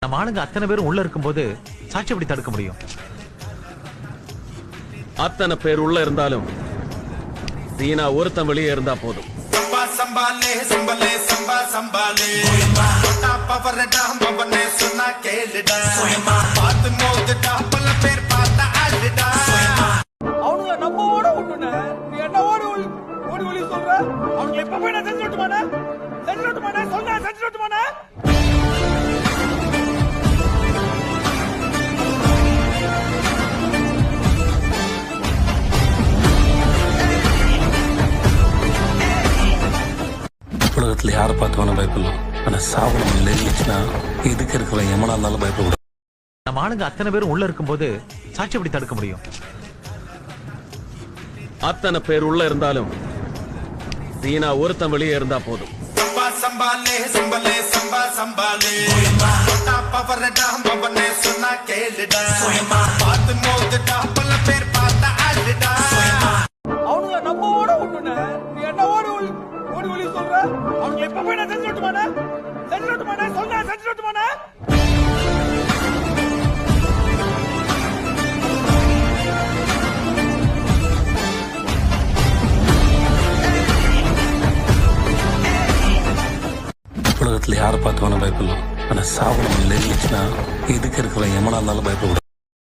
நம்ம ஆளுங்க அத்தனை பேரும் உள்ள இருக்கும்போது சாட்சி எப்படி தடுக்க முடியும்? அத்தனை பேர் உள்ள இருந்தாலும் சீனா ஒருத்தன் வெளியே இருந்தா போதும். சம்பா சம்பாலே சம்பலே சம்பா சம்பாலே பவரடா பவனே சொன்னா கேளுடா பார்த்து மோதுடா பல பேர் பார்த்த ஆளுடா. அவனுங்க நம்ம ஓட விட்டுன நீ என்ன ஓடி ஒளி சொல்ற? அவங்க எப்ப போய் நான் செஞ்சுட்டுமானே சொன்னா செஞ்சுட்டுமானே. உலகத்துல யாரை பார்த்து வேணா பயப்படலாம், ஆனா சாவணம் இல்லைன்னா இதுக்கு இருக்கிற எமனா இருந்தாலும் பயப்படக்கூடாது. நம்ம ஆளுங்க அத்தனை பேரும் உள்ள இருக்கும்போது சாட்சி எப்படி தடுக்க முடியும்? அத்தனை பேர் உள்ள இருந்தாலும் சீனா ஒருத்தன் வெளியே இருந்தா போதும். சம்பா சம்பாலே சம்பலே சம்பா சம்பாலே பவரடா பவனே சொன்னா கேளுடா பார்த்து மோதுடா பல பேர் பார்த்த ஆளுடா. அவனுங்க நம்ம ஓட விட்டுன நீ என்ன ஓடி ஒளி சொல்ற? அவங்க எப்ப போய் நான் செஞ்சுட்டுமானே சொன்னா செஞ்சுட்டுமானே. உலகத்துல யாரை பார்த்து வேணா பயப்படலாம், ஆனா சாவணம் இல்லைன்னா இதுக்கு இருக்கிற எமனா இருந்தாலும் பயப்படக்கூடாது.